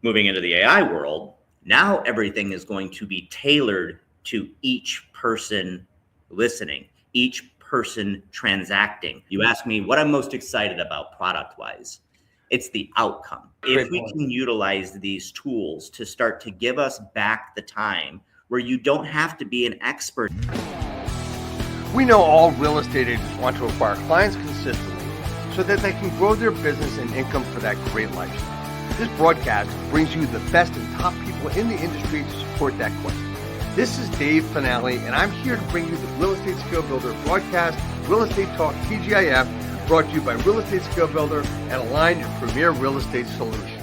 Moving into the AI world, now everything is going to be tailored to each person listening, each person transacting. You ask me what I'm most excited about product-wise. It's the outcome. If we can utilize these tools to start to give us back the time where you don't have to be an expert. We know all real estate agents want to acquire clients consistently so that they can grow their business and income for that great lifestyle. This broadcast brings you the best and top people in the industry to support that quest. This is Dave Fanale, and I'm here to bring you the Real Estate Skill Builder broadcast, Real Estate Talk TGIF, brought to you by Real Estate Skill Builder and Align, your premier real estate solution.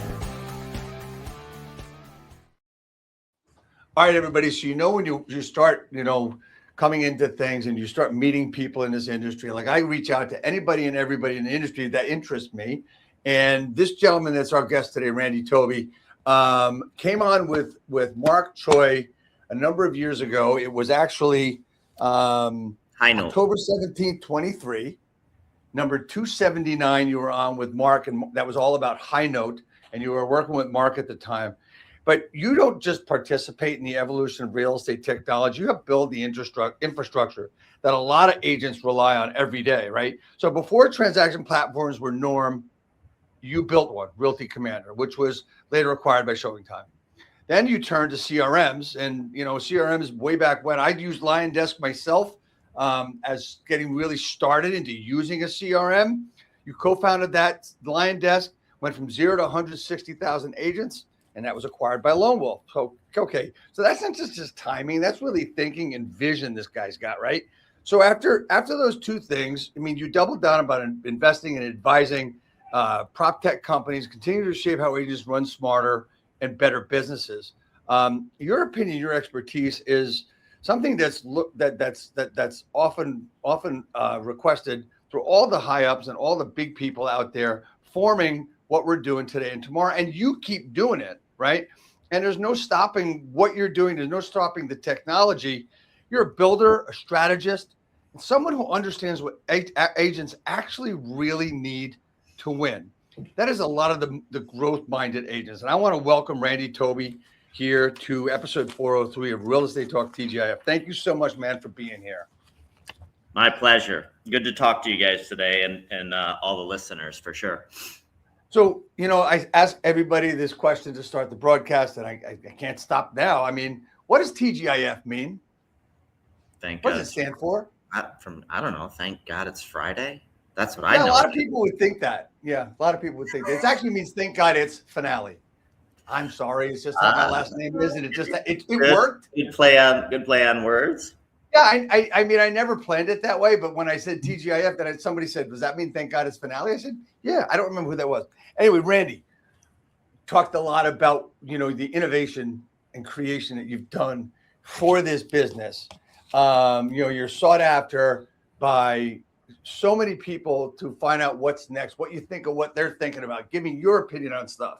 All right, everybody. So when you start, coming into things and you start meeting people in this industry, like I reach out to anybody and everybody in the industry that interests me. And this gentleman that's our guest today, Randy Toby, came on with Mark Choi a number of years ago. It was actually October 17th, 23. Number 279, you were on with Mark, and that was all about High Note, and you were working with Mark at the time. But you don't just participate in the evolution of real estate technology. You have built the infrastructure that a lot of agents rely on every day, right? So before transaction platforms were norm, you built one, Realty Commander, which was later acquired by ShowingTime. Then you turned to CRMs, and CRMs way back when. I used LionDesk myself as getting really started into using a CRM. You co-founded that LionDesk, went from 0 to 160,000 agents, and that was acquired by Lone Wolf. So okay, so that's not just timing. That's really thinking and vision this guy's got, right? So after those two things, you doubled down about investing and advising PropTech companies, continue to shape how agents run smarter and better businesses. Your opinion, your expertise is something that's often requested through all the high ups and all the big people out there forming what we're doing today and tomorrow. And you keep doing it, right? And there's no stopping what you're doing. There's no stopping the technology. You're a builder, a strategist, and someone who understands what agents actually really need to win. That is a lot of the growth-minded agents. And I want to welcome Randy Toby here to episode 403 of Real Estate Talk TGIF. Thank you so much, man, for being here. My pleasure. Good to talk to you guys today and all the listeners for sure. So, I ask everybody this question to start the broadcast, and I can't stop now. What does TGIF mean? What does it stand for? I don't know. Thank God it's Friday. That's what I know. A lot of people would think that. Yeah, a lot of people would think that. It actually means thank God it's Fanale. I'm sorry, it's just how my last name is, and it worked. Good play on words. Yeah, I never planned it that way, but when I said TGIF, then somebody said, "Does that mean thank God it's Fanale?" I said, "Yeah." I don't remember who that was. Anyway, Randy talked a lot about the innovation and creation that you've done for this business. You're sought after by so many people to find out what's next, what you think of what they're thinking about, giving your opinion on stuff.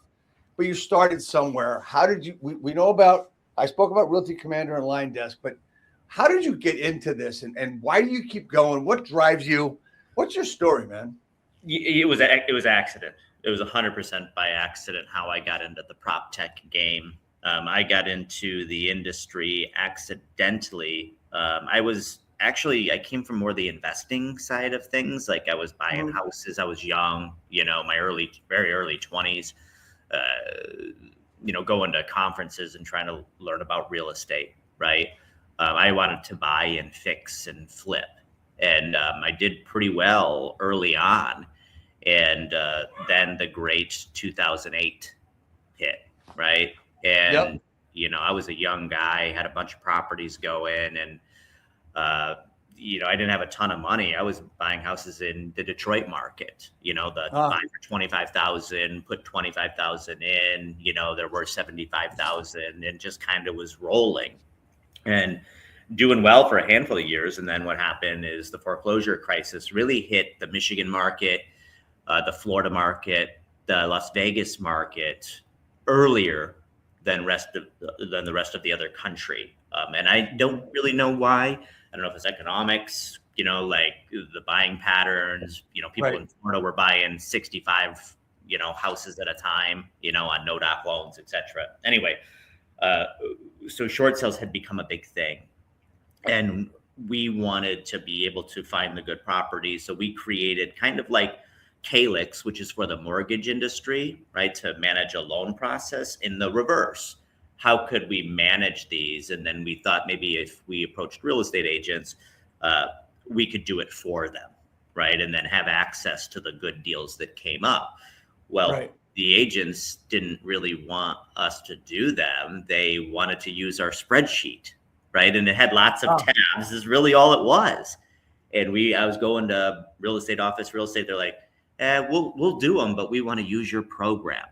But you started somewhere. How did you? We know about. I spoke about Realty Commander and LionDesk, but how did you get into this, and why do you keep going? What drives you? What's your story, man? It was accident. It was 100% by accident how I got into the PropTech game. I got into the industry accidentally. I came from more the investing side of things. Like I was buying houses. I was young, my very early 20s, going to conferences and trying to learn about real estate, right? I wanted to buy and fix and flip. And I did pretty well early on. And then the great 2008 hit, right? And, I was a young guy, had a bunch of properties going, and, I didn't have a ton of money. I was buying houses in the Detroit market, buy for 25,000, put 25,000 in, there were 75,000, and just kind of was rolling and doing well for a handful of years. And then what happened is the foreclosure crisis really hit the Michigan market, the Florida market, the Las Vegas market earlier than the rest of the other country. And I don't really know why. I don't know if it's economics, like the buying patterns, people in Florida were buying 65 houses at a time, on no doc loans, etc. Anyway, so short sales had become a big thing, and we wanted to be able to find the good properties. So we created kind of like Calyx, which is for the mortgage industry, right? To manage a loan process. In the reverse, how could we manage these? And then we thought maybe if we approached real estate agents, we could do it for them, right? And then have access to the good deals that came up. Well, right. The agents didn't really want us to do them. They wanted to use our spreadsheet, right? And it had lots of tabs, is really all it was. And I was going to real estate, they're like, we'll do them, but we want to use your program.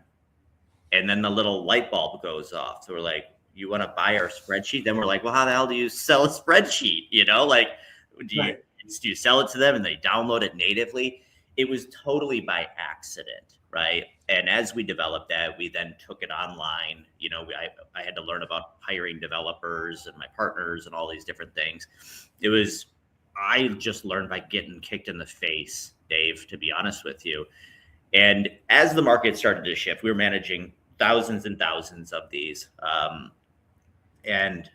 And then the little light bulb goes off. So we're like, you want to buy our spreadsheet? Then we're like, well, how the hell do you sell a spreadsheet? Do you sell it to them and they download it natively? It was totally by accident, right? And as we developed that, we then took it online. I had to learn about hiring developers and my partners and all these different things. I just learned by getting kicked in the face, Dave, to be honest with you. And as the market started to shift, we were managing thousands and thousands of these. And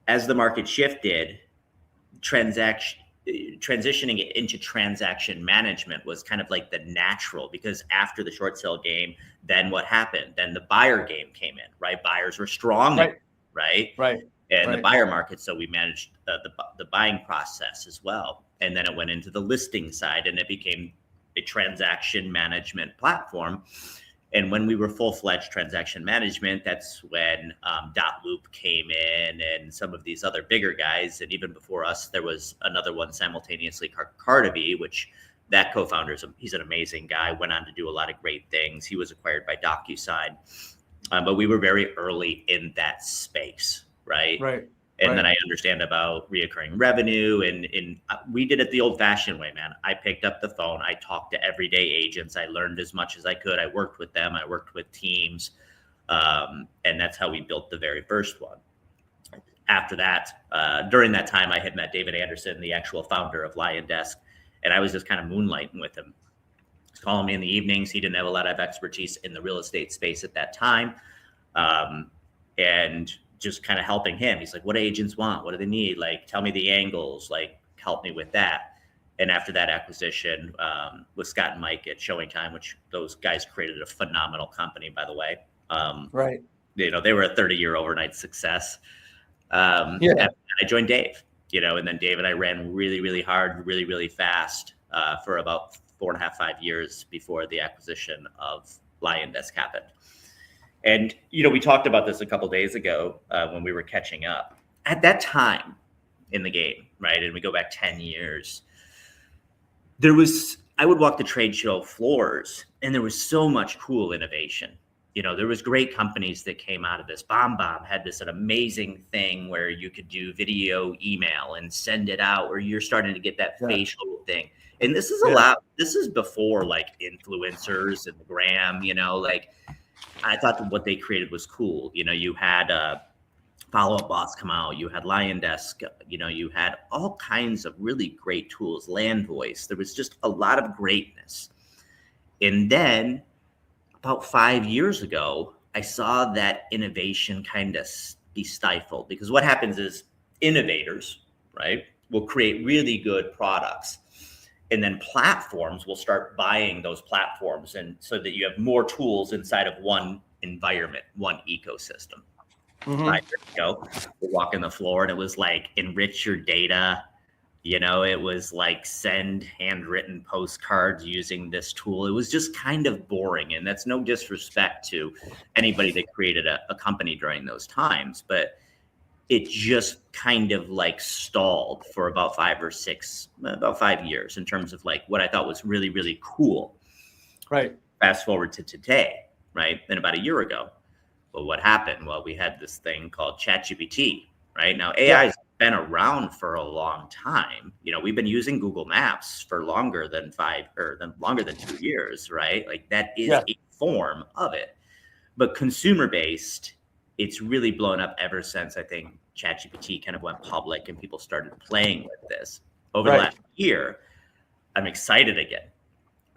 as the market shifted, transitioning it into transaction management was kind of like the natural, because after the short sale game, then what happened? Then the buyer game came in, right? Buyers were strong, right? And the buyer market. So we managed the buying process as well. And then it went into the listing side and it became a transaction management platform. And when we were full-fledged transaction management, that's when Dotloop came in and some of these other bigger guys. And even before us, there was another one simultaneously, Cardivi, which that co-founder, he's an amazing guy, went on to do a lot of great things. He was acquired by DocuSign. But we were very early in that space, right? And then I understand about reoccurring revenue, and we did it the old-fashioned way, man. I picked up the phone. I talked to everyday agents. I learned as much as I could. I worked with them. I worked with teams, and that's how we built the very first one. After that, during that time, I had met David Anderson, the actual founder of LionDesk, and I was just kind of moonlighting with him. He's calling me in the evenings. He didn't have a lot of expertise in the real estate space at that time, and just kind of helping him. He's like, what do agents want? What do they need? Like, tell me the angles, like help me with that. And after that acquisition with Scott and Mike at Showing Time, which those guys created a phenomenal company, by the way. They were a 30-year overnight success. And I joined Dave, and then Dave and I ran really, really hard, really, really fast for about 4.5, 5 years before the acquisition of LionDesk happened. And, we talked about this a couple of days ago when we were catching up. At that time in the game, right, and we go back 10 years, I would walk the trade show floors, and there was so much cool innovation. There was great companies that came out of this. BombBomb had an amazing thing where you could do video email and send it out, where you're starting to get that facial thing. And this is this is before like influencers and the gram, I thought that what they created was cool. You had Follow Up Boss come out, you had LionDesk, you had all kinds of really great tools, Land Voice. There was just a lot of greatness. And then about 5 years ago, I saw that innovation kind of be stifled, because what happens is innovators, right, will create really good products. And then platforms will start buying those platforms, and so that you have more tools inside of one environment, one ecosystem. 5 years ago, we're walking the floor and it was like enrich your data. It was like send handwritten postcards using this tool. It was just kind of boring. And that's no disrespect to anybody that created a company during those times, but it just kind of like stalled for about 5 years in terms of like what I thought was really, really cool. Fast forward to today, right? Then about a year ago. Well, what happened? Well, we had this thing called ChatGPT, right? Now, AI has been around for a long time. We've been using Google Maps for longer than 2 years, right? Like that is a form of it. But consumer-based, it's really blown up ever since I think ChatGPT kind of went public and people started playing with this. Over the last year, I'm excited again,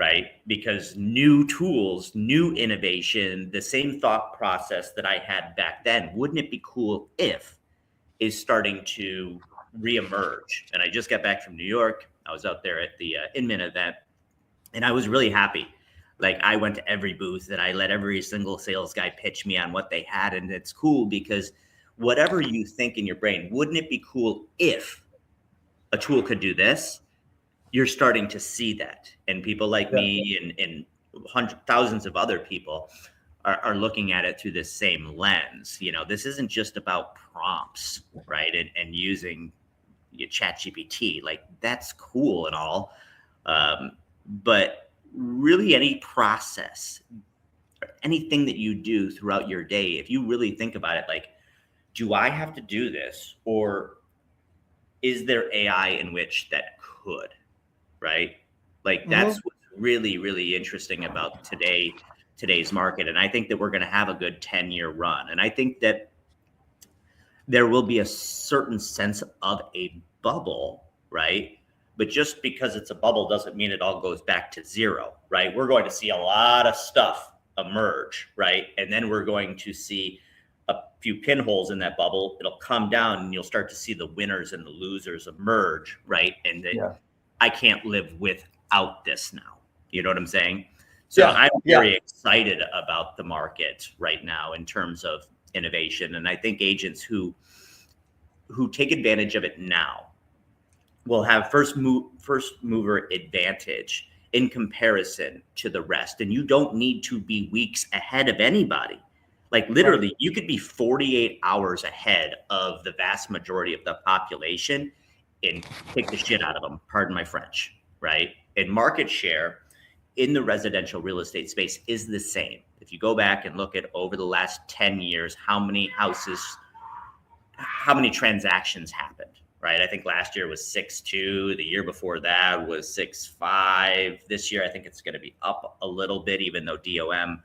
right? Because new tools, new innovation, the same thought process that I had back then, wouldn't it be cool if, is starting to reemerge. And I just got back from New York. I was out there at the Inman event, and I was really happy. Like, I went to every booth and I let every single sales guy pitch me on what they had. And it's cool because whatever you think in your brain, wouldn't it be cool if a tool could do this? You're starting to see that. And people like me and thousands of other people are looking at it through this same lens. You know, this isn't just about prompts, right? And using ChatGPT, like, that's cool and all. But really any process, anything that you do throughout your day, if you really think about it, like, do I have to do this? Or is there AI in which that could, right? Like, that's what's really, really interesting about today's market. And I think that we're going to have a good 10-year run. And I think that there will be a certain sense of a bubble, right? But just because it's a bubble doesn't mean it all goes back to zero, right? We're going to see a lot of stuff emerge, right? And then we're going to see a few pinholes in that bubble. It'll come down and you'll start to see the winners and the losers emerge, right? And I can't live without this now. You know what I'm saying? So I'm very excited about the market right now in terms of innovation. And I think agents who take advantage of it now will have first mover advantage in comparison to the rest. And you don't need to be weeks ahead of anybody. Like, literally, you could be 48 hours ahead of the vast majority of the population and kick the shit out of them, pardon my French, right? And market share in the residential real estate space is the same. If you go back and look at over the last 10 years, how many transactions happened, right? I think last year was 6.2. The year before that was 6.5. This year, I think it's going to be up a little bit, even though DOM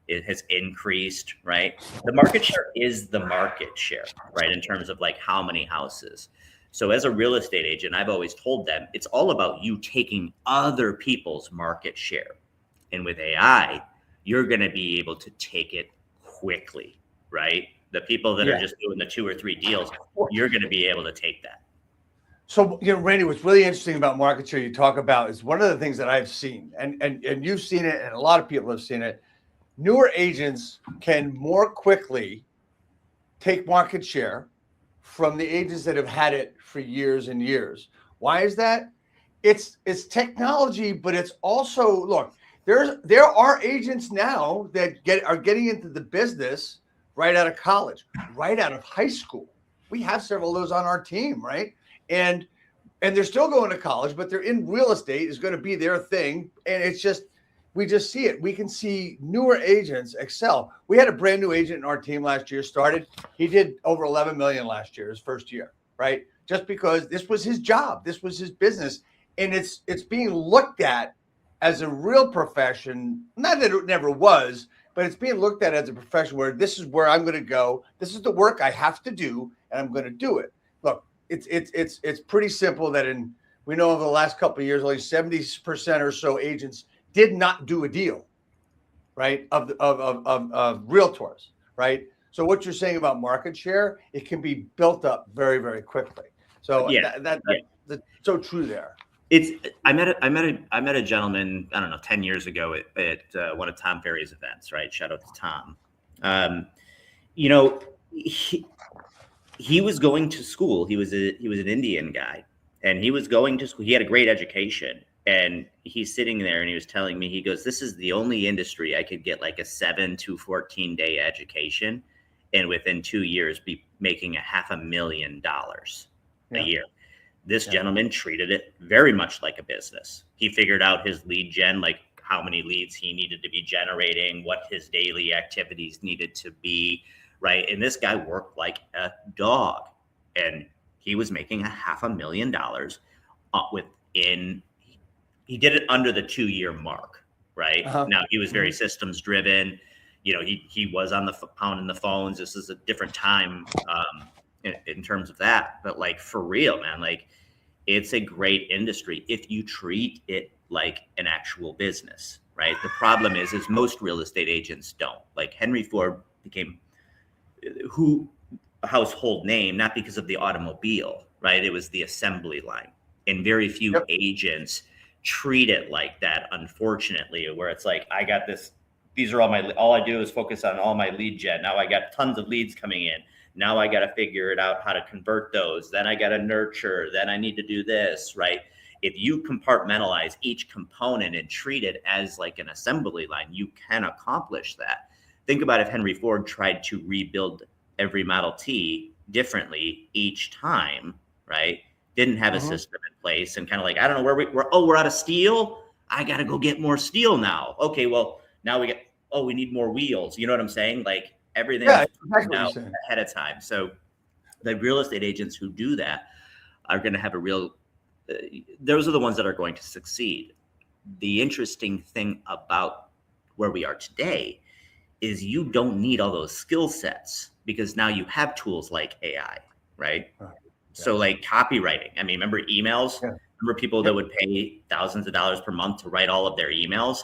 it has increased, right? The market share is the market share, right? In terms of like how many houses. So as a real estate agent, I've always told them it's all about you taking other people's market share. And with AI, you're going to be able to take it quickly, right? The people that are just doing the 2 or 3 deals, you're going to be able to take that. So, Randy, what's really interesting about market share you talk about is one of the things that I've seen, and you've seen it, and a lot of people have seen it. Newer agents can more quickly take market share from the agents that have had it for years and years. Why is that? It's technology, but it's also, look, there are agents now that are getting into the business right out of college, right out of high school. We have several of those on our team, right? And they're still going to college, but they're in real estate is going to be their thing. And it's just, we just see it. We can see newer agents excel. We had a brand new agent in our team last year, started. He did over 11 million last year, his first year, right? Just because this was his job. This was his business. And it's being looked at as a real profession. Not that it never was, but it's being looked at as a profession where this is where I'm going to go. This is the work I have to do, and I'm going to do it. Look, it's pretty simple that we know over the last couple of years, only 70% or so agents did not do a deal, right? Of realtors, right? So what you're saying about market share, it can be built up very, very quickly. So that's so true there. I met a gentleman, I don't know, 10 years ago at one of Tom Ferry's events, right? Shout out to Tom. He was going to school. He was an Indian guy, and he was going to school. He had a great education, and he's sitting there and he was telling me, he goes, "This is the only industry I could get like a 7 to 14 day education, and within 2 years be making $500,000 a year." This gentleman treated it very much like a business. He figured out his lead gen, like how many leads he needed to be generating, what his daily activities needed to be, right? And this guy worked like a dog, and he was making $500,000 within. He did it under the 2-year mark, right? Now he was very systems driven. He was on the pounding the phones. This is a different time in terms of that, but like for real, man, like it's a great industry if you treat it like an actual business, right? The problem is most real estate agents don't. Like Henry Ford became a household name, not because of the automobile, right? It was the assembly line. And very few agents treat it like that, unfortunately, where it's like, I got this, these are all I do is focus on all my lead gen. Now I got tons of leads coming in. Now I got to figure it out how to convert those. Then I got to nurture. Then I need to do this, right? If you compartmentalize each component and treat it as like an assembly line, you can accomplish that. Think about if Henry Ford tried to rebuild every Model T differently each time, right? Didn't have a system in place and kind of like, I don't know where we're out of steel. I got to go get more steel now. Okay, well, now we need more wheels. You know what I'm saying? Like everything exactly out ahead of time. So the real estate agents who do that are going to have those are the ones that are going to succeed. The interesting thing about where we are today is you don't need all those skill sets because now you have tools like AI, right? So like copywriting. I mean, remember emails? Remember people that would pay thousands of dollars per month to write all of their emails?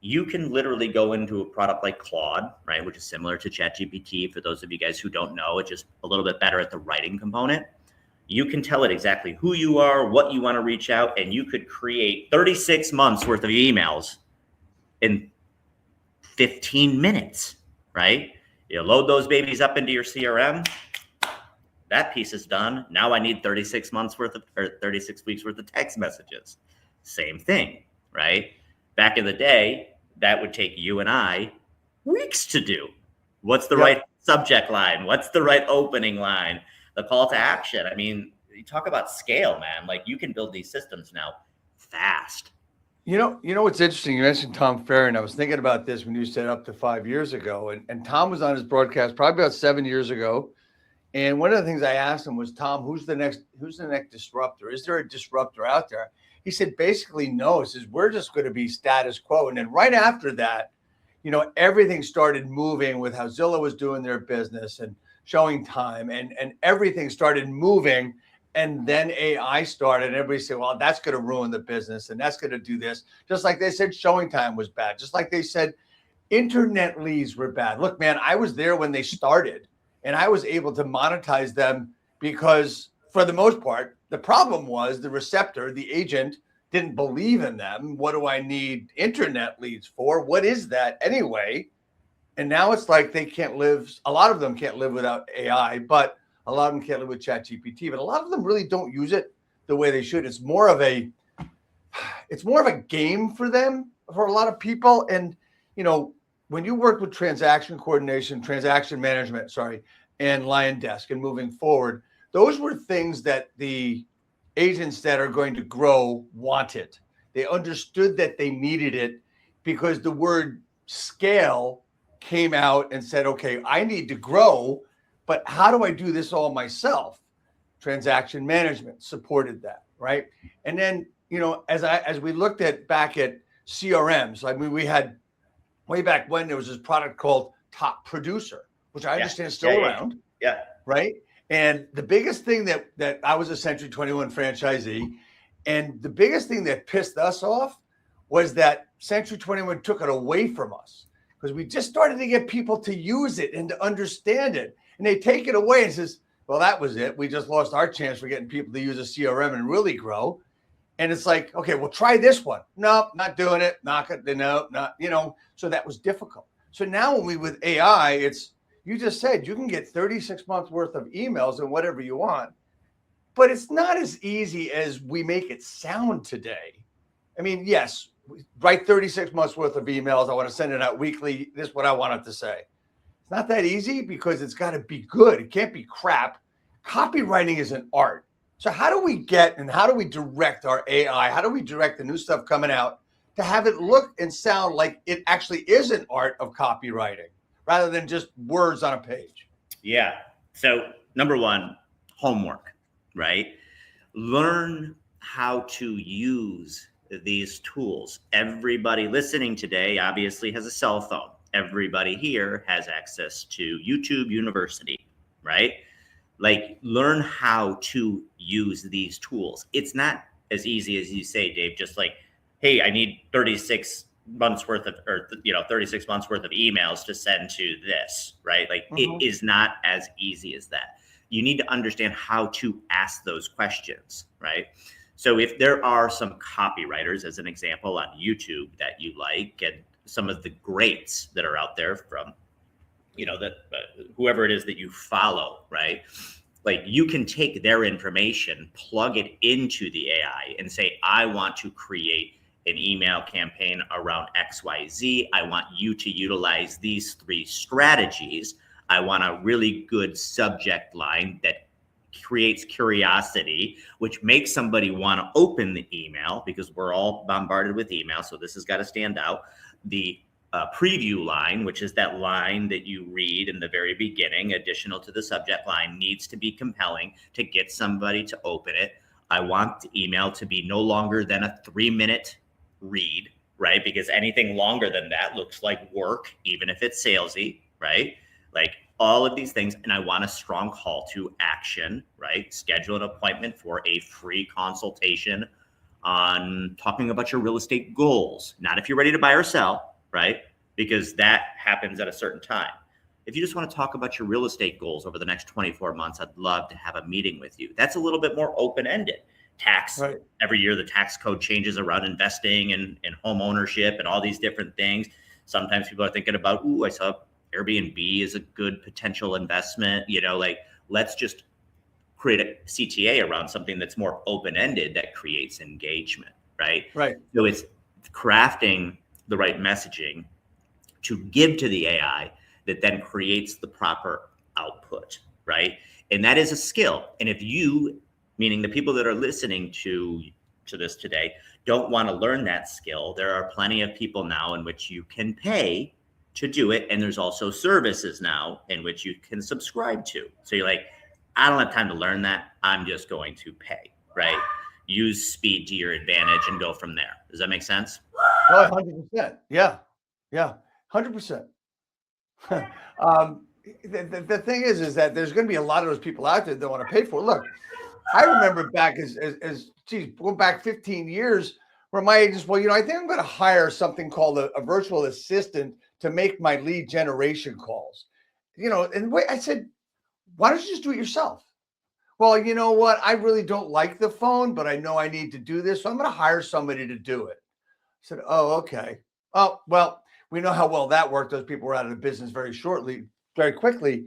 You can literally go into a product like Claude, right, which is similar to ChatGPT. For those of you guys who don't know, it's just a little bit better at the writing component. You can tell it exactly who you are, what you want to reach out, and you could create 36 months worth of emails in 15 minutes, right? You load those babies up into your CRM. That piece is done. Now I need 36 weeks worth of text messages. Same thing, right? Back in the day, that would take you and I weeks to do. What's the right subject line? What's the right opening line? The call to action. I mean, you talk about scale, man. Like you can build these systems now fast. You know what's interesting? You mentioned Tom Ferry, and I was thinking about this when you said up to 5 years ago. And Tom was on his broadcast probably about 7 years ago. And one of the things I asked him was, Tom, who's the next disruptor? Is there a disruptor out there? He said, basically, no. He says, we're just going to be status quo. And then right after that, everything started moving with how Zillow was doing their business and showing time and everything started moving. And then AI started, and everybody said, well, that's going to ruin the business and that's going to do this. Just like they said, showing time was bad. Just like they said, internet leads were bad. Look, man, I was there when they started and I was able to monetize them because for the most part, the problem was the receptor, the agent didn't believe in them. What do I need internet leads for? What is that anyway? And now it's like a lot of them can't live without AI, but a lot of them can't live with ChatGPT, but a lot of them really don't use it the way they should. It's more of a game for them, for a lot of people. And, when you work with transaction management, and LionDesk and moving forward, those were things that the agents that are going to grow wanted. They understood that they needed it because the word scale came out and said, okay, I need to grow, but how do I do this all myself? Transaction management supported that, right? And then, as we looked back at CRMs, I mean, we had way back when there was this product called Top Producer, which I understand is still around. Yeah. Right. And the biggest thing that I was a Century 21 franchisee, and the biggest thing that pissed us off was that Century 21 took it away from us because we just started to get people to use it and to understand it. And they take it away and says, well, that was it. We just lost our chance for getting people to use a CRM and really grow. And it's like, okay, well, try this one. No, not doing it. So that was difficult. So now with AI, you just said you can get 36 months worth of emails and whatever you want, but it's not as easy as we make it sound today. I mean, yes, write 36 months worth of emails. I want to send it out weekly. This is what I want it to say. It's not that easy because it's got to be good. It can't be crap. Copywriting is an art. So how do we direct our AI? How do we direct the new stuff coming out to have it look and sound like it actually is an art of copywriting rather than just words on a page? Yeah. So number one, homework, right? Learn how to use these tools. Everybody listening today obviously has a cell phone. Everybody here has access to YouTube University, right? Like, learn how to use these tools. It's not as easy as you say, Dave, just like hey, I need 36 months worth of, or 36 months worth of emails to send to this, right? Like it is not as easy as that. You need to understand how to ask those questions, right? So if there are some copywriters, as an example, on YouTube that you like, and some of the greats that are out there from, that whoever it is that you follow, right? Like you can take their information, plug it into the AI and say, I want to create an email campaign around XYZ. I want you to utilize these 3 strategies. I want a really good subject line that creates curiosity, which makes somebody want to open the email, because we're all bombarded with email. So this has got to stand out. The preview line, which is that line that you read in the very beginning, additional to the subject line, needs to be compelling to get somebody to open it. I want the email to be no longer than a 3-minute read, right? Because anything longer than that looks like work, even if it's salesy, right? Like all of these things. And I want a strong call to action, right? Schedule an appointment for a free consultation on talking about your real estate goals. Not if you're ready to buy or sell, right? Because that happens at a certain time. If you just want to talk about your real estate goals over the next 24 months, I'd love to have a meeting with you. That's a little bit more open-ended. Tax, right. Every year the tax code changes around investing and home ownership and all these different things. Sometimes people are thinking about, I saw Airbnb is a good potential investment. Like let's just create a CTA around something that's more open-ended that creates engagement, right? Right. So it's crafting the right messaging to give to the AI that then creates the proper output, right? And that is a skill. And if you, meaning the people that are listening to this today, don't want to learn that skill, there are plenty of people now in which you can pay to do it. And there's also services now in which you can subscribe to. So you're like, I don't have time to learn that. I'm just going to pay, right? Use speed to your advantage and go from there. Does that make sense? Oh, 100%. Yeah. 100%. The thing is that there's going to be a lot of those people out there that want to pay for it. Look, I remember back going back 15 years where my agents, I think I'm going to hire something called a virtual assistant to make my lead generation calls. And I said, why don't you just do it yourself? Well, you know what? I really don't like the phone, but I know I need to do this. So I'm going to hire somebody to do it. I said, oh, okay. Oh, well, we know how well that worked. Those people were out of the business very quickly.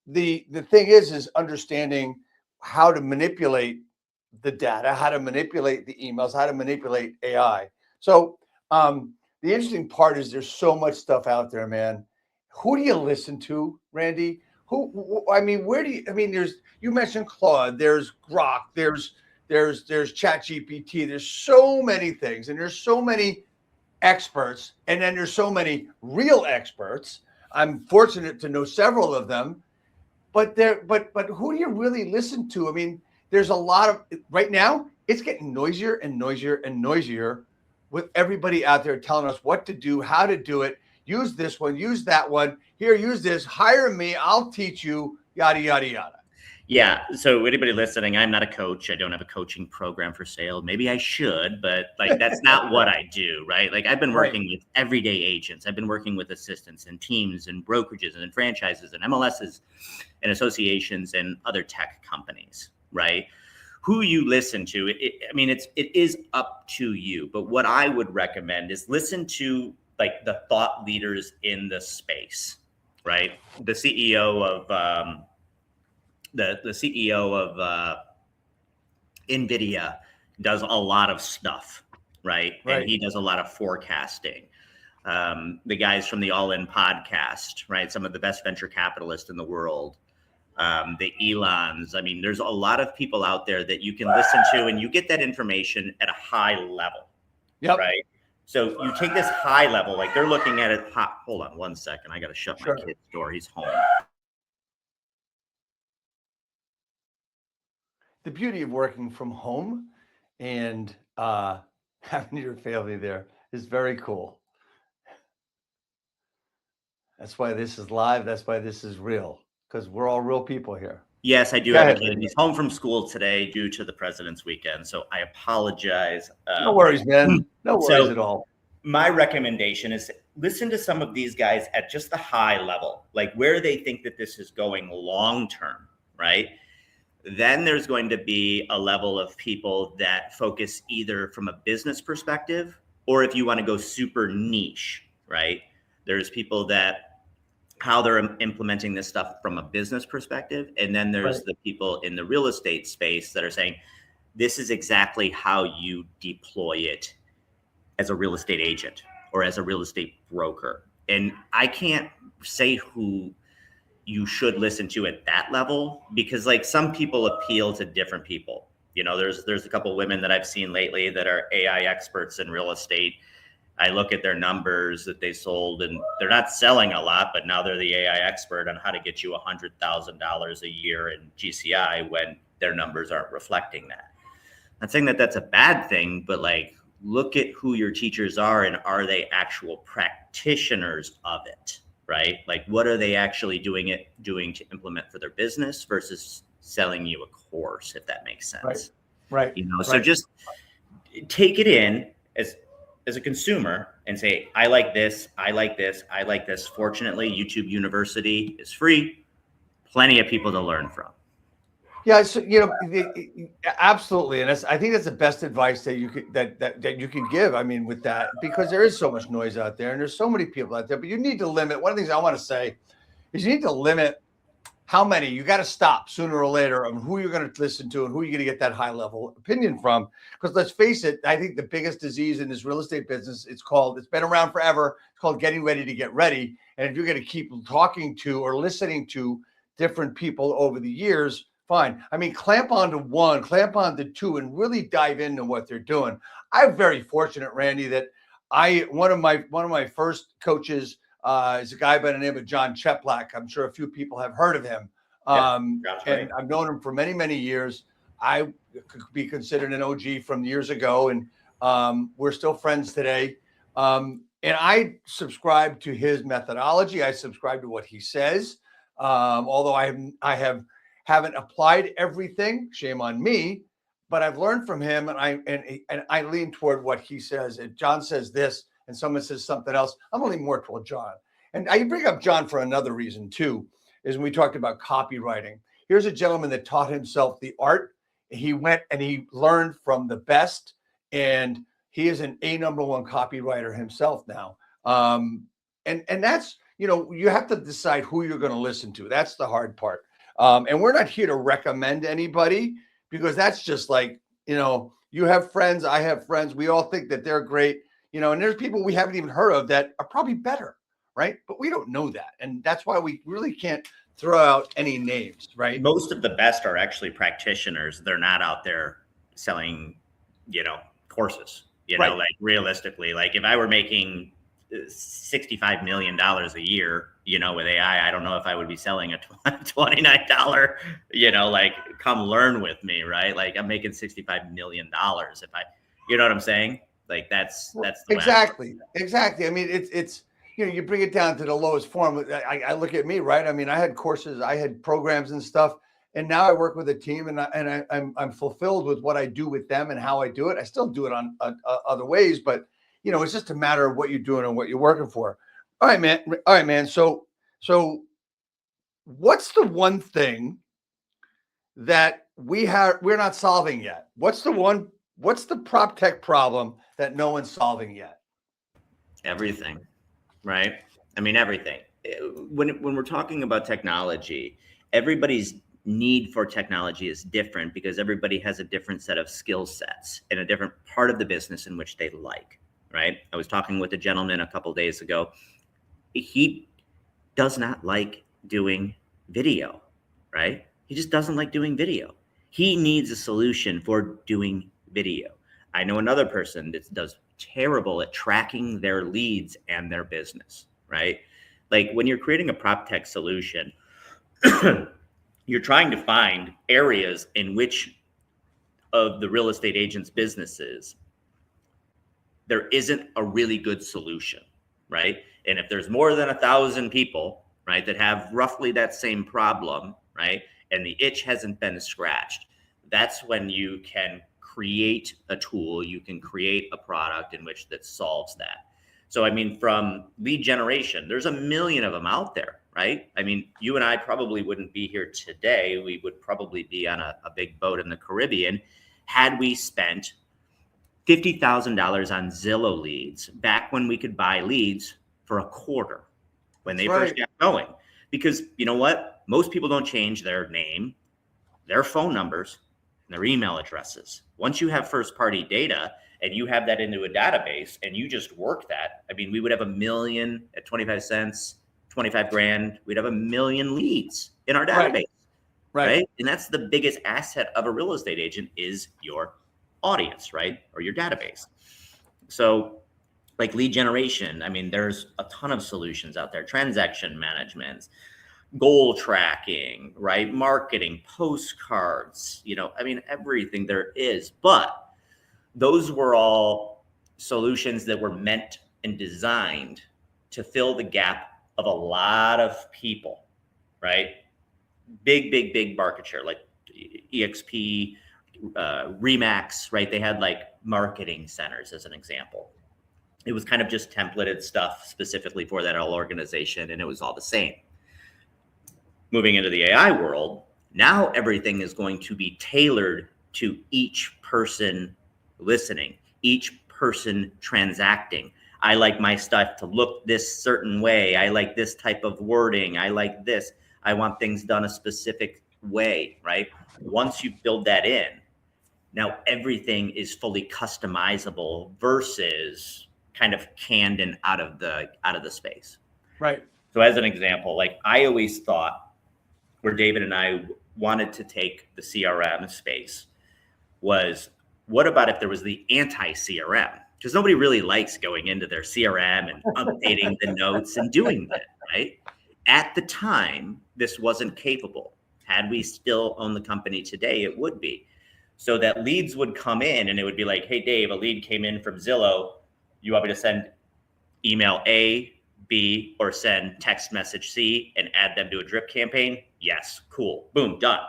The thing is understanding how to manipulate the data, how to manipulate the emails, how to manipulate AI. So the interesting part is there's so much stuff out there, man. Who do you listen to, Randy? You mentioned Claude, there's Grok, there's ChatGPT, there's so many things, and there's so many experts, and then there's so many real experts. I'm fortunate to know several of them, but who do you really listen to? I mean, there's a lot of right now, it's getting noisier and noisier and noisier with everybody out there telling us what to do, how to do it. Use this one, use that one. Here, use this. Hire me. I'll teach you. Yada, yada, yada. Yeah. So anybody listening, I'm not a coach. I don't have a coaching program for sale. Maybe I should, but like that's not what I do, right? Like I've been working with everyday agents. I've been working with assistants and teams and brokerages and franchises and MLSs and associations and other tech companies, right? Who you listen to, it is up to you. But what I would recommend is listen to like the thought leaders in the space, right? The CEO of the CEO of NVIDIA does a lot of stuff, right? And he does a lot of forecasting. The guys from the All In podcast, right? Some of the best venture capitalists in the world. The Elons. I mean, there's a lot of people out there that you can listen to, and you get that information at a high level, right? So you take this high level, like they're looking at it. Hold on 1 second. I got to shut my kid's door. He's home. The beauty of working from home and having your family there is very cool. That's why this is live. That's why this is real, because we're all real people here. Yes, I do Go have a ahead, kid. Randy. He's home from school today due to the President's Weekend, so I apologize. No worries, man. No worries So at all. my recommendation is listen to some of these guys at just the high level, like where they think that this is going long term, right? Then there's going to be a level of people that focus either from a business perspective, or if you want to go super niche, right? There's people that how they're implementing this stuff from a business perspective. And then there's Right. the people in the real estate space that are saying, this is exactly how you deploy it as a real estate agent or as a real estate broker. And I can't say who you should listen to at that level, because like some people appeal to different people. You know, there's a couple of women that I've seen lately that are AI experts in real estate. I look at their numbers that they sold, and they're not selling a lot, but now they're the AI expert on how to get you $100,000 a year in GCI when their numbers aren't reflecting that. Not saying that that's a bad thing, but like look at who your teachers are and are they actual practitioners of it, right? Like what are they actually doing to implement for their business versus selling you a course, if that makes sense. Right. You know, so just take it in as a consumer and say, I like this, I like this, I like this. Fortunately, YouTube University is free. Plenty of people to learn from. Yeah, so absolutely, and I think that's the best advice that you could that you can give. I mean, with that, because there is so much noise out there, and there's so many people out there. But you need to limit. One of the things I want to say is you need to limit how many. You got to stop sooner or later on who you're going to listen to and who you're going to get that high level opinion from. Because let's face it, I think the biggest disease in this real estate business, it's been around forever. It's called getting ready to get ready. And if you're going to keep talking to or listening to different people over the years, fine. I mean, clamp onto one, clamp onto two, and really dive into what they're doing. I'm very fortunate, Randy, that one of my first coaches is a guy by the name of John Cheplack. I'm sure a few people have heard of him. And I've known him for many, many years. I could be considered an OG from years ago, and we're still friends today. And I subscribe to his methodology. I subscribe to what he says. Although I haven't applied everything, shame on me, but I've learned from him, and I lean toward what he says. If John says this and someone says something else, I'm only more toward John. And I bring up John for another reason too, is when we talked about copywriting. Here's a gentleman that taught himself the art. He went and he learned from the best, and he is an #1 copywriter himself now. And that's, you have to decide who you're going to listen to. That's the hard part. And we're not here to recommend anybody, because that's just like, you have friends, I have friends. We all think that they're great, and there's people we haven't even heard of that are probably better, right? But we don't know that. And that's why we really can't throw out any names, right? Most of the best are actually practitioners. They're not out there selling, courses, Right. Like realistically, like if I were making $65 million a year, with AI, I don't know if I would be selling a $29, like come learn with me, right? Like I'm making $65 million if I, you know what I'm saying? Like that's the exactly. I mean, it's you bring it down to the lowest form. I look at me, right? I mean, I had courses, I had programs and stuff, and now I work with a team, and I'm fulfilled with what I do with them and how I do it. I still do it on other ways, but it's just a matter of what you're doing and what you're working for. All right, man. So what's the one thing that we're not solving yet? What's the PropTech problem that no one's solving yet? Everything, right? I mean, everything. When we're talking about technology, everybody's need for technology is different because everybody has a different set of skill sets and a different part of the business in which they like, right? I was talking with a gentleman a couple of days ago. He does not like doing video, right? He just doesn't like doing video. He needs a solution for doing video. I know another person that does terrible at tracking their leads and their business, right? Like when you're creating a PropTech solution, you're trying to find areas in which of the real estate agent's businesses there isn't a really good solution, right? And if there's more than 1,000 people, right, that have roughly that same problem, right, and the itch hasn't been scratched, that's when you can create a tool, you can create a product in which that solves that. So, I mean, from lead generation, there's a million of them out there, right? I mean, you and I probably wouldn't be here today. We would probably be on a big boat in the Caribbean had we spent $50,000 on Zillow leads back when we could buy leads for a quarter when they first got going. Because you know what? Most people don't change their name, their phone numbers, and their email addresses. Once you have first party data and you have that into a database and you just work that, I mean, we would have 1 million at 25 cents, 25 grand. We'd have 1 million leads in our database. Right. And that's the biggest asset of a real estate agent is your audience, right? Or your database. So like lead generation, I mean, there's a ton of solutions out there, transaction management, goal tracking, right? Marketing, postcards, you know, I mean, everything there is, but those were all solutions that were meant and designed to fill the gap of a lot of people, right? Big market share, like EXP, Remax, right? They had like marketing centers as an example. It was kind of just templated stuff specifically for that whole organization, and it was all the same. Moving into the AI world, now everything is going to be tailored to each person listening, each person transacting. I like my stuff to look this certain way. I like this type of wording. I like this. I want things done a specific way, right? Once you build that in, now everything is fully customizable versus kind of canned and out of the space. Right. So as an example, like I always thought where David and I wanted to take the CRM space was, what about if there was the anti-CRM? Because nobody really likes going into their CRM and updating the notes and doing that, right? At the time, this wasn't capable. Had we still owned the company today, it would be. So that leads would come in and it would be like, hey, Dave, a lead came in from Zillow. You want me to send email A, B, or send text message C and add them to a drip campaign? Yes, cool, boom, done.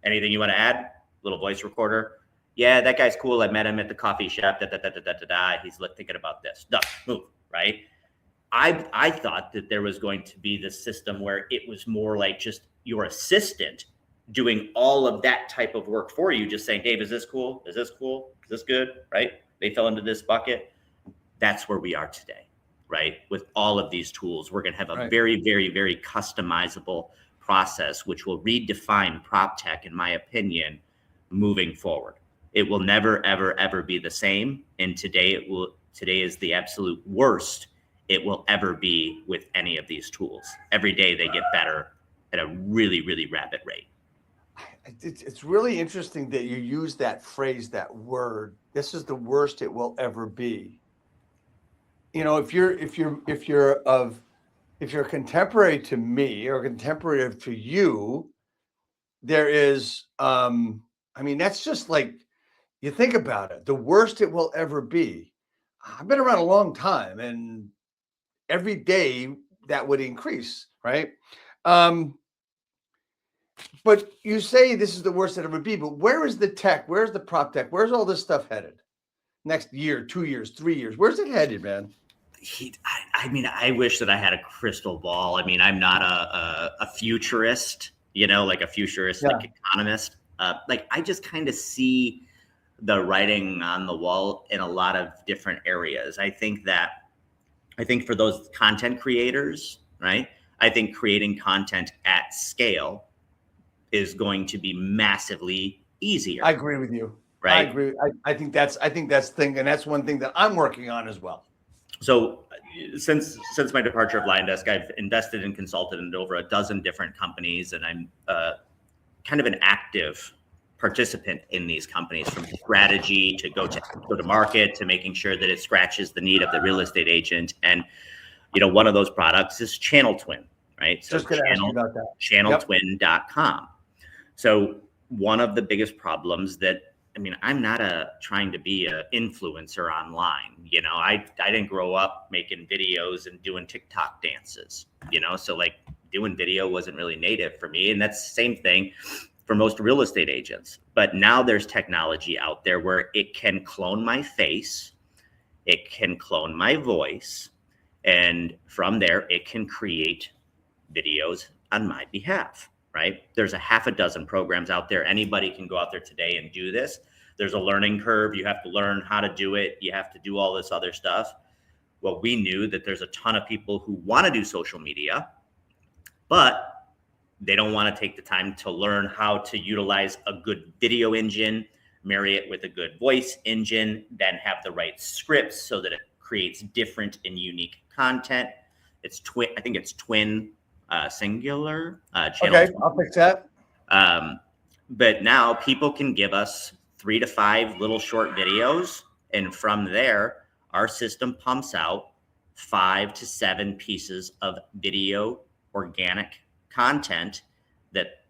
Anything you want to add? Little voice recorder. Yeah, that guy's cool. I met him at the coffee shop. He's thinking about this. Done, move, right? I thought that there was going to be this system where it was more like just your assistant doing all of that type of work for you, just saying, Dave, is this cool? Is this cool? Is this good? Right? They fell into this bucket. That's where we are today, right? With all of these tools, we're going to have a very, very, very customizable process, which will redefine PropTech, in my opinion, moving forward. It will never, ever, ever be the same. And today is the absolute worst it will ever be with any of these tools. Every day they get better at a really, really rapid rate. It's really interesting that you use that phrase, that word. This is the worst it will ever be. You know, if you're contemporary to me or contemporary to you, there is, I mean, that's just like, you think about it, the worst it will ever be. I've been around a long time, and every day that would increase, right? But you say this is the worst it ever be, but where is the tech? Where's the prop tech? Where's all this stuff headed? Next year, 2 years, 3 years? Where's it headed, man? I mean, I wish that I had a crystal ball. I mean, I'm not a futurist, you know, like a futuristic economist. Like I just kind of see the writing on the wall in a lot of different areas. I think for those content creators, right? I think creating content at scale is going to be massively easier. I agree with you. Right. I agree. I think that's thing, and that's one thing that I'm working on as well. So since my departure of LionDesk, I've invested and consulted in over a dozen different companies, and I'm kind of an active participant in these companies, from strategy to go to market to making sure that it scratches the need of the real estate agent. And you know, one of those products is Channel Twin, right? So just going to ask you about that. Channeltwin.com. So one of the biggest problems that, I mean, I'm not trying to be an influencer online. You know, I didn't grow up making videos and doing TikTok dances, you know, so like doing video wasn't really native for me. And that's the same thing for most real estate agents. But now there's technology out there where it can clone my face, it can clone my voice, and from there, it can create videos on my behalf, right? There's a half a dozen programs out there. Anybody can go out there today and do this. There's a learning curve. You have to learn how to do it. You have to do all this other stuff. Well, we knew that there's a ton of people who want to do social media, but they don't want to take the time to learn how to utilize a good video engine, marry it with a good voice engine, then have the right scripts so that it creates different and unique content. It's twin, I think it's twin singular channel. Okay, I'll fix that. But now people can give us 3 to 5 little short videos. And from there, our system pumps out 5 to 7 pieces of video organic content that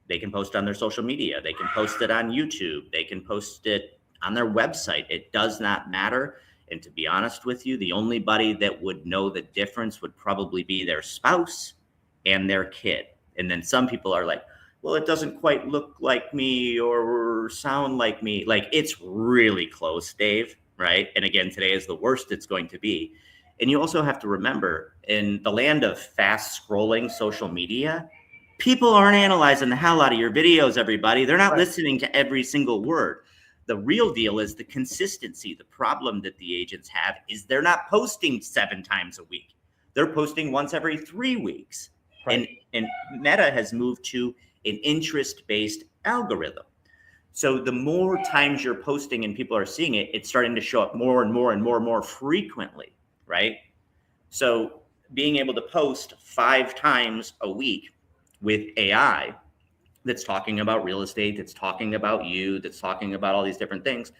they can post on their social media. They can post it on YouTube. They can post it on their website. It does not matter. And to be honest with you, the only body that would know the difference would probably be their spouse and their kid. And then some people are like, well, it doesn't quite look like me or sound like me. Like, it's really close, Dave, right? And again, today is the worst it's going to be. And you also have to remember, in the land of fast scrolling social media, people aren't analyzing the hell out of your videos, everybody. They're not listening to every single word. The real deal is the consistency. The problem that the agents have is they're not posting 7 times a week. They're posting once every 3 weeks. Right. And Meta has moved to an interest-based algorithm. So the more times you're posting and people are seeing it, it's starting to show up more and more and more and more frequently, right? So being able to post 5 times a week with AI that's talking about real estate, that's talking about you, that's talking about all these different things,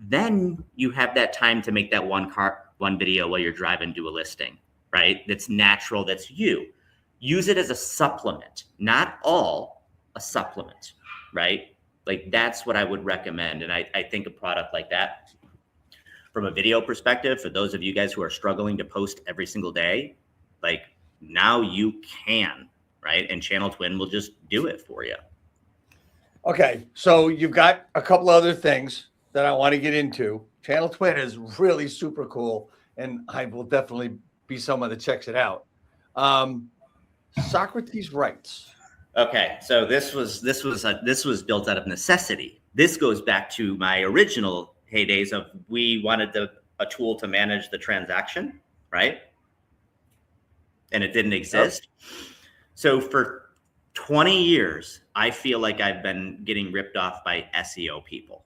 then you have that time to make that one video while you're driving to a listing, right? That's natural, that's you. Use it as a supplement, not all, a supplement, right? Like, that's what I would recommend. And I think a product like that, from a video perspective, for those of you guys who are struggling to post every single day, like, now you can, right? And Channel Twin will just do it for you. Okay, so you've got a couple other things that I want to get into. Channel Twin is really super cool, and I will definitely be someone that checks it out. Socrates Writes. Okay, so this was built out of necessity. This goes back to my original heydays of, we wanted a tool to manage the transaction, right? And it didn't exist. Yep. So for 20 years, I feel like I've been getting ripped off by SEO people,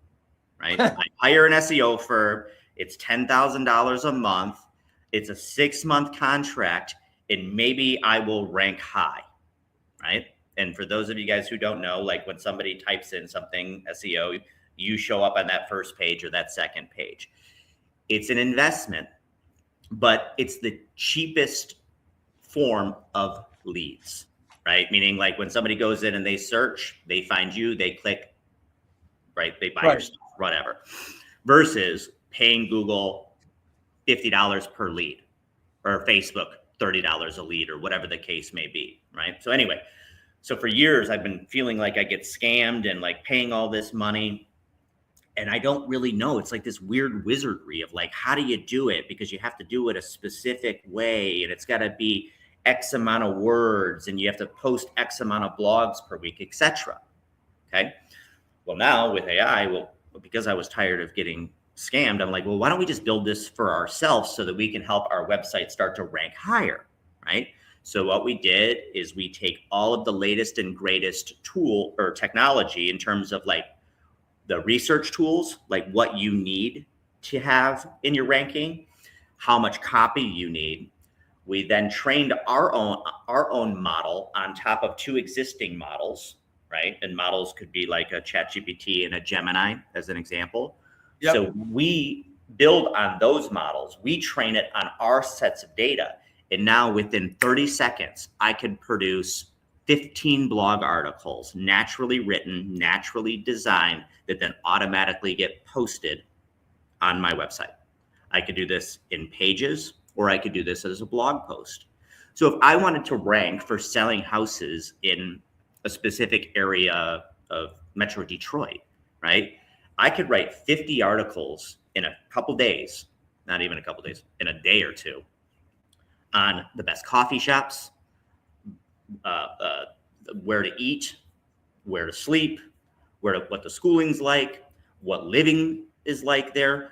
right? I hire an SEO firm. It's $10,000 a month. It's a 6-month contract, and maybe I will rank high, right? And for those of you guys who don't know, like, when somebody types in something SEO, you show up on that first page or that second page. It's an investment, but it's the cheapest form of leads, right? Meaning, like, when somebody goes in and they search, they find you, they click, right? They buy your stuff, whatever. Versus paying Google $50 per lead, or Facebook $30 a lead, or whatever the case may be, right? So anyway, so for years, I've been feeling like I get scammed and like paying all this money, and I don't really know. It's like this weird wizardry of like, how do you do it? Because you have to do it a specific way, and it's got to be X amount of words, and you have to post X amount of blogs per week, etc. Okay. Well, now with AI, because I was tired of getting scammed, I'm like, well, why don't we just build this for ourselves so that we can help our website start to rank higher, right? So what we did is we take all of the latest and greatest tool or technology in terms of like the research tools, like what you need to have in your ranking, how much copy you need. We then trained our own model on top of 2 existing models, right? And models could be like a ChatGPT and a Gemini, as an example. Yep. So we build on those models. We train it on our sets of data. And now within 30 seconds, I could produce 15 blog articles, naturally written, naturally designed, that then automatically get posted on my website. I could do this in pages, or I could do this as a blog post. So if I wanted to rank for selling houses in a specific area of Metro Detroit, right? I could write 50 articles in a couple days, not even a couple days, in a day or two, on the best coffee shops, where to eat, where to sleep, what the schooling's like, what living is like there,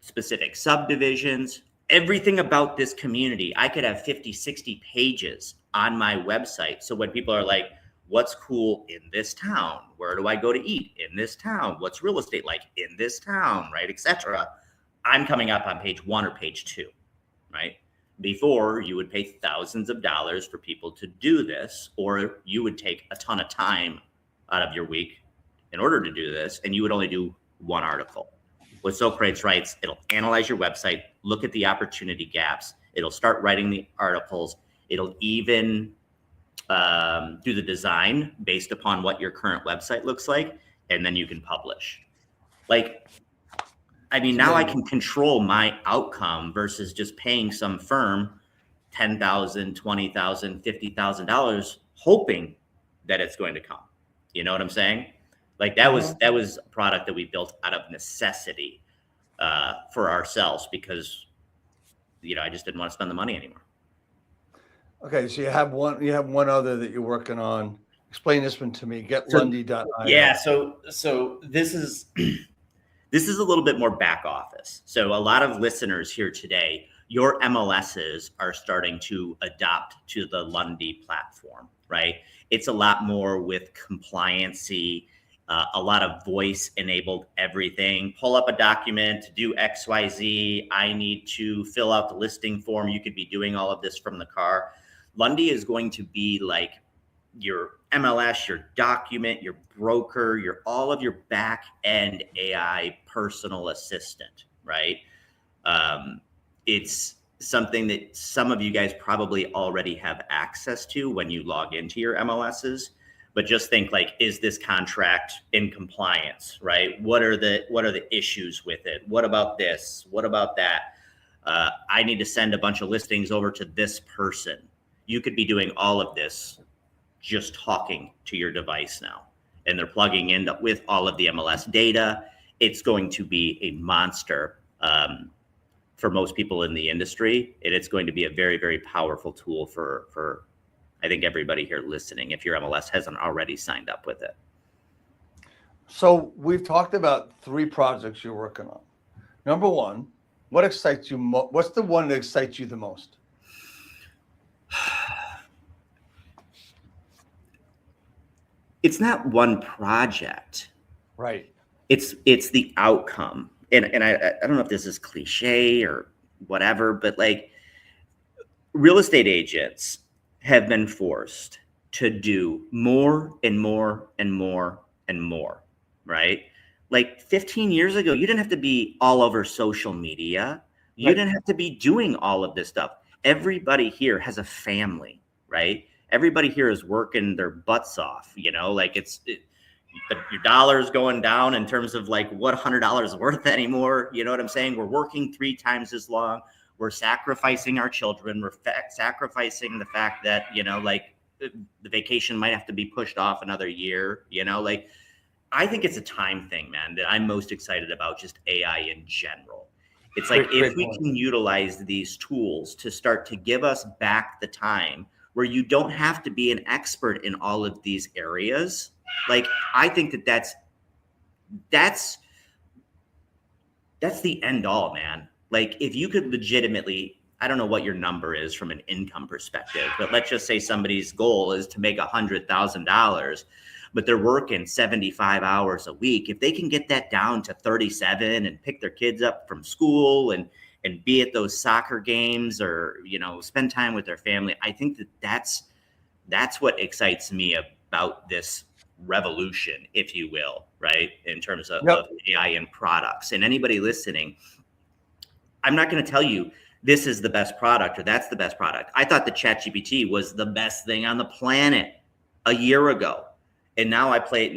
specific subdivisions, everything about this community. I could have 50, 60 pages on my website. So when people are like, what's cool in this town? Where do I go to eat in this town? What's real estate like in this town, right? Etc. I'm coming up on page 1 or page 2, right? Before, you would pay thousands of dollars for people to do this, or you would take a ton of time out of your week in order to do this, and you would only do one article. With Socrates Writes, it'll analyze your website, look at the opportunity gaps. It'll start writing the articles. It'll even do the design based upon what your current website looks like, and then you can publish. Like, I mean, now I can control my outcome versus just paying some firm $10,000, $20,000, $50,000, hoping that it's going to come. You know what I'm saying? Like that was a product that we built out of necessity for ourselves because, I just didn't want to spend the money anymore. Okay, so you have one other that you're working on. Explain this one to me. GetLundy.io. Yeah, so this is this is a little bit more back office. So a lot of listeners here today, your MLSs are starting to adopt to the Lundy platform, right? It's a lot more with compliancy, a lot of voice enabled everything. Pull up a document to do XYZ. I need to fill out the listing form. You could be doing all of this from the car. Lundy is going to be like your MLS, your document, your broker, all of your back end AI personal assistant, right? It's something that some of you guys probably already have access to when you log into your MLSs. But just think like, is this contract in compliance, right? What are the issues with it? What about this? What about that? I need to send a bunch of listings over to this person. You could be doing all of this just talking to your device now. And they're plugging in with all of the MLS data. It's going to be a monster for most people in the industry. And it's going to be a very, very powerful tool for I think everybody here listening, if your MLS hasn't already signed up with it. So we've talked about 3 projects you're working on. Number 1, what excites you? What's the one that excites you the most? It's not one project, right? It's the outcome, and I don't know if this is cliche or whatever, but like real estate agents have been forced to do more and more and more and more, right? Like 15 years ago, you didn't have to be all over social media. You didn't have to be doing all of this stuff. Everybody here has a family, right? Everybody here is working their butts off, like your dollar's going down in terms of like what $100 is worth anymore. You know what I'm saying? We're working 3 times as long. We're sacrificing our children. We're sacrificing the fact that, like the vacation might have to be pushed off another year, like I think it's a time thing, man, that I'm most excited about, just AI in general. It's like if we can utilize these tools to start to give us back the time where you don't have to be an expert in all of these areas. Like, I think that's the end all, man. Like, if you could legitimately, I don't know what your number is from an income perspective, but let's just say somebody's goal is to make $100,000, but they're working 75 hours a week. If they can get that down to 37 and pick their kids up from school and be at those soccer games or, spend time with their family, I think that's what excites me about this revolution, if you will, right? In terms of AI and products. And anybody listening, I'm not going to tell you this is the best product or that's the best product. I thought the ChatGPT was the best thing on the planet a year ago. And now I think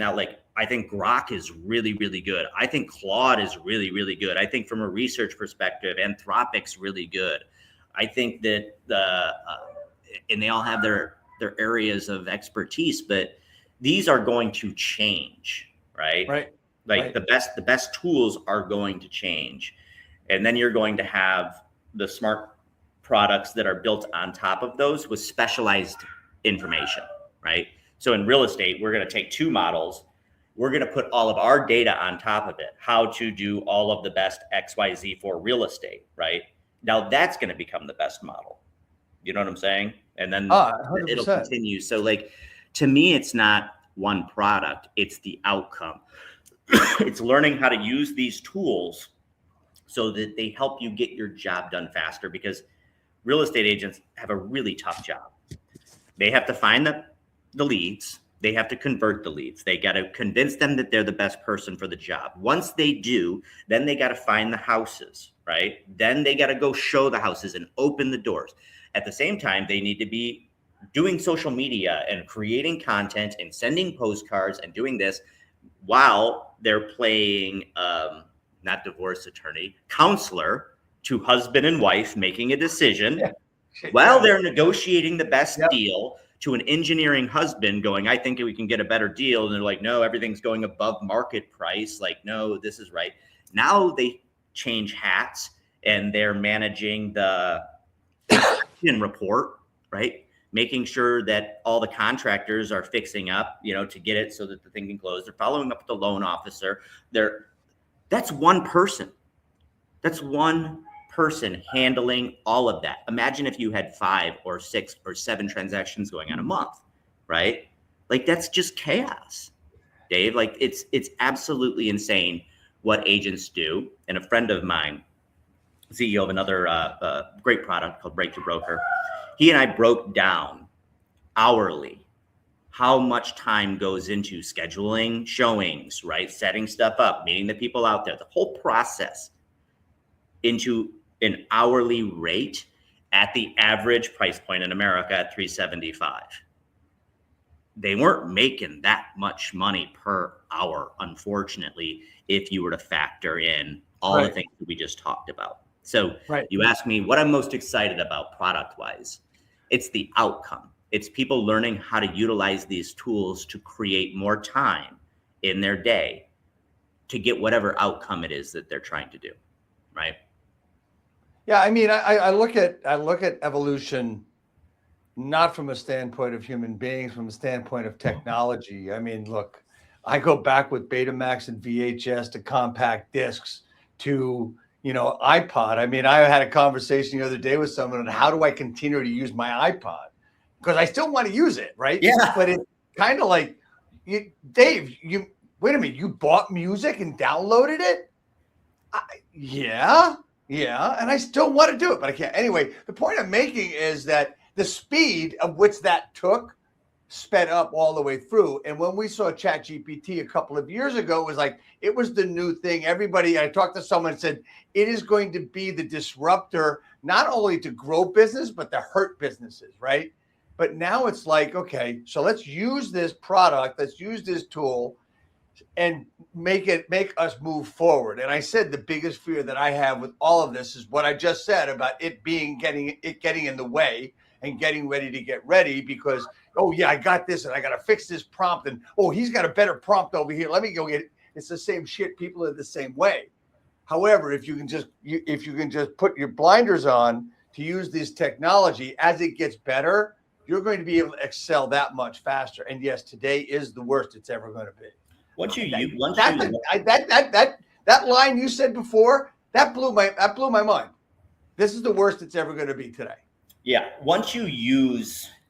Grok is really, really good. I think Claude is really, really good. I think from a research perspective, Anthropic's really good. I think that and they all have their areas of expertise, but these are going to change, right? Right. Like the best tools are going to change. And then you're going to have the smart products that are built on top of those with specialized information, right? So in real estate, we're going to take two models. We're going to put all of our data on top of it, how to do all of the best XYZ for real estate, right? Now that's going to become the best model. You know what I'm saying? And then 100%. it'll continue. So like, to me, it's not one product, it's the outcome. It's learning how to use these tools so that they help you get your job done faster, because real estate agents have a really tough job. They have to find the leads. They have to convert the leads. They got to convince them that they're the best person for the job. Once they do, then they got to find the houses, right? Then they got to go show the houses and open the doors. At the same time, they need to be doing social media and creating content and sending postcards and doing this while they're playing, not divorce attorney, counselor to husband and wife, making a decision while they're negotiating the best deal to an engineering husband going, I think we can get a better deal. And they're like, no, everything's going above market price. Like, no, this is right. Now they change hats and they're managing the report, right? Making sure that all the contractors are fixing up, to get it so that the thing can close. They're following up with the loan officer. That's one person. That's one person handling all of that. Imagine if you had 5 or 6 or 7 transactions going on a month, right? Like, that's just chaos, Dave. Like, it's absolutely insane what agents do. And a friend of mine, CEO of another great product called Break to Broker, he and I broke down hourly how much time goes into scheduling showings, right? Setting stuff up, meeting the people out there, the whole process into an hourly rate at the average price point in America at $375. They weren't making that much money per hour, unfortunately, if you were to factor in all the things that we just talked about. So you asked me what I'm most excited about product-wise. It's the outcome. It's people learning how to utilize these tools to create more time in their day to get whatever outcome it is that they're trying to do, right? Yeah, I mean, I look at evolution not from a standpoint of human beings, from a standpoint of technology. I mean, look, I go back with Betamax and VHS to compact discs to iPod. I mean, I had a conversation the other day with someone on how do I continue to use my iPod, because I still want to use it, right? Yeah. But it's kind of like, Dave, wait a minute, you bought music and downloaded it? Yeah, and I still want to do it, but I can't. Anyway, the point I'm making is that the speed of which that took sped up all the way through. And when we saw ChatGPT a couple of years ago, it was the new thing. I talked to someone and said, it is going to be the disruptor, not only to grow business, but to hurt businesses, right? But now it's like, okay, so let's use this product, let's use this tool and make us move forward. And I said the biggest fear that I have with all of this is what I just said about getting in the way and getting ready to get ready, because, oh yeah, I got this and I got to fix this prompt, and oh, he's got a better prompt over here, let me go get it. It's the same shit. People are the same way. However, if you can just put your blinders on to use this technology, as it gets better, you're going to be able to excel that much faster. And yes, today is the worst it's ever going to be. That line you said before, that blew my mind. This is the worst it's ever going to be today. Yeah. Once you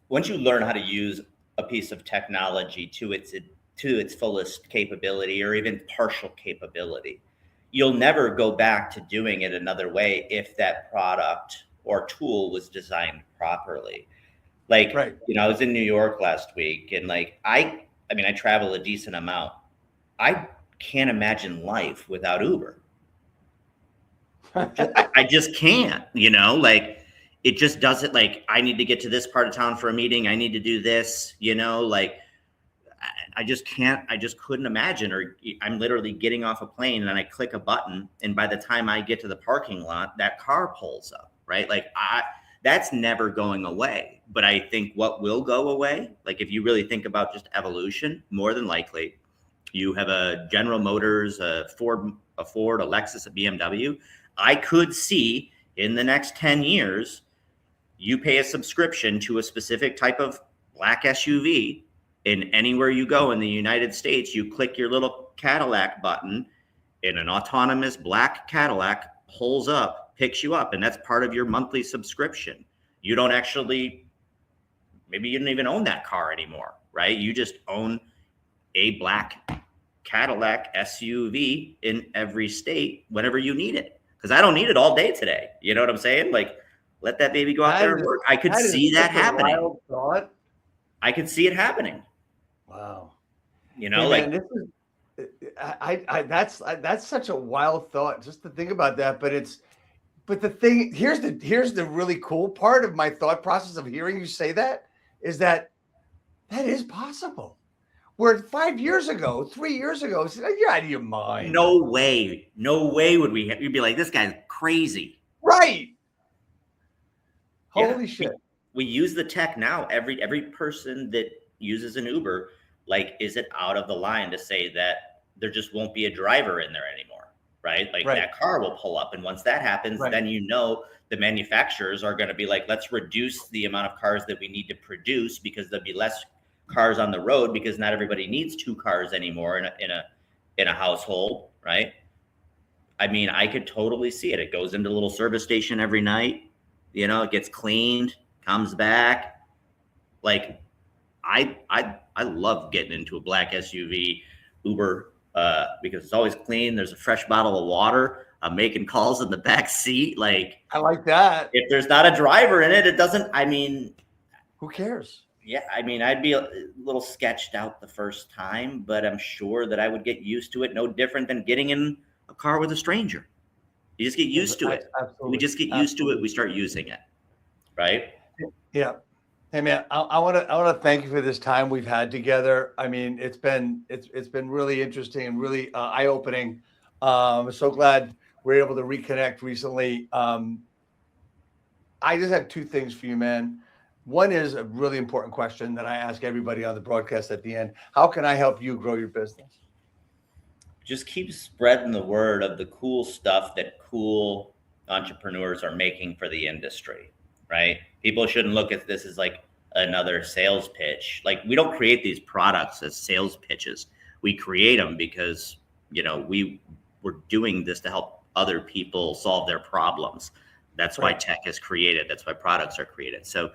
learn how to use a piece of technology to its fullest capability, or even partial capability, you'll never go back to doing it another way if that product or tool was designed properly. Like, I was in New York last week, and I travel a decent amount. I can't imagine life without Uber. I just can't, it just doesn't, I need to get to this part of town for a meeting. I need to do this, I just can't, I just couldn't imagine. Or I'm literally getting off a plane and I click a button, and by the time I get to the parking lot, that car pulls up, right? that's never going away. But I think what will go away, like if you really think about just evolution, more than likely, you have a General Motors, a Ford, a Lexus, a BMW. I could see in the next 10 years, you pay a subscription to a specific type of black SUV, and anywhere you go in the United States, you click your little Cadillac button, and an autonomous black Cadillac pulls up, picks you up, and that's part of your monthly subscription. You don't actually, maybe you don't even own that car anymore, right? You just own a black Cadillac SUV in every state whenever you need it. Because I don't need it all day today. You know what I'm saying? Like, let that baby go out there and work. I could see that happening. Wild thought. I could see it happening. Wow. You know, hey, man, that's such a wild thought just to think about that. But the thing, here's the really cool part of my thought process of hearing you say that is that is possible. Where 5 years ago, 3 years ago, you're out of your mind. No way would you'd be like, this guy's crazy. Right. Holy shit. We use the tech now. Every person that uses an Uber, like, is it out of the line to say that there just won't be a driver in there anymore, right? Like that car will pull up. And once that happens, then you know the manufacturers are going to be like, let's reduce the amount of cars that we need to produce because there'll be less cars on the road because not everybody needs 2 cars anymore in a household, right? I mean, I could totally see it. It goes into a little service station every night, you know, it gets cleaned, comes back. Like, I love getting into a black SUV Uber because it's always clean. There's a fresh bottle of water. I'm making calls in the back seat. Like, I like that. If there's not a driver in it, it doesn't, I mean, who cares? Yeah, I mean, I'd be a little sketched out the first time, but I'm sure that I would get used to it. No different than getting in a car with a stranger. You just get used to it. Absolutely. We just get used to it. We start using it, right? Yeah. Hey man, I want to thank you for this time we've had together. I mean, it's been really interesting and really eye opening. I'm so glad we're able to reconnect recently. I just have 2 things for you, man. One is a really important question that I ask everybody on the broadcast at the end. How can I help you grow your business? Just keep spreading the word of the cool stuff that cool entrepreneurs are making for the industry, right? People shouldn't look at this as like another sales pitch. Like, we don't create these products as sales pitches. We create them because, you know, we're doing this to help other people solve their problems. That's why tech is created. That's why products are created. So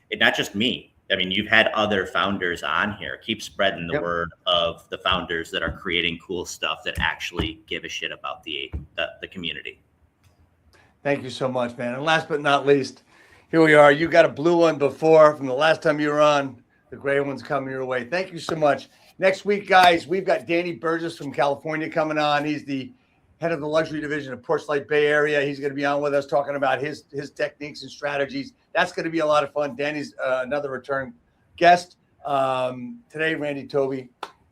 it's not just me. I mean, you've had other founders on here. Keep spreading the word of the founders that are creating cool stuff that actually give a shit about the community. Thank you so much, man. And last but not least, here we are. You got a blue one before from the last time you were on. The gray one's coming your way. Thank you so much. Next week, guys, we've got Danny Burgess from California coming on. He's the head of the luxury division of Porchlight Bay Area. He's going to be on with us talking about his techniques and strategies. That's going to be a lot of fun. Danny's another return guest. Today, Randy Toby.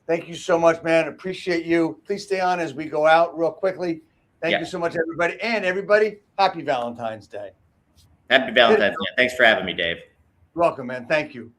Thank you so much, man. Appreciate you. Please stay on as we go out real quickly. Thank you so much, everybody. And everybody, happy Valentine's Day. Happy Valentine's Day. Thanks for having me, Dave. You're welcome, man. Thank you.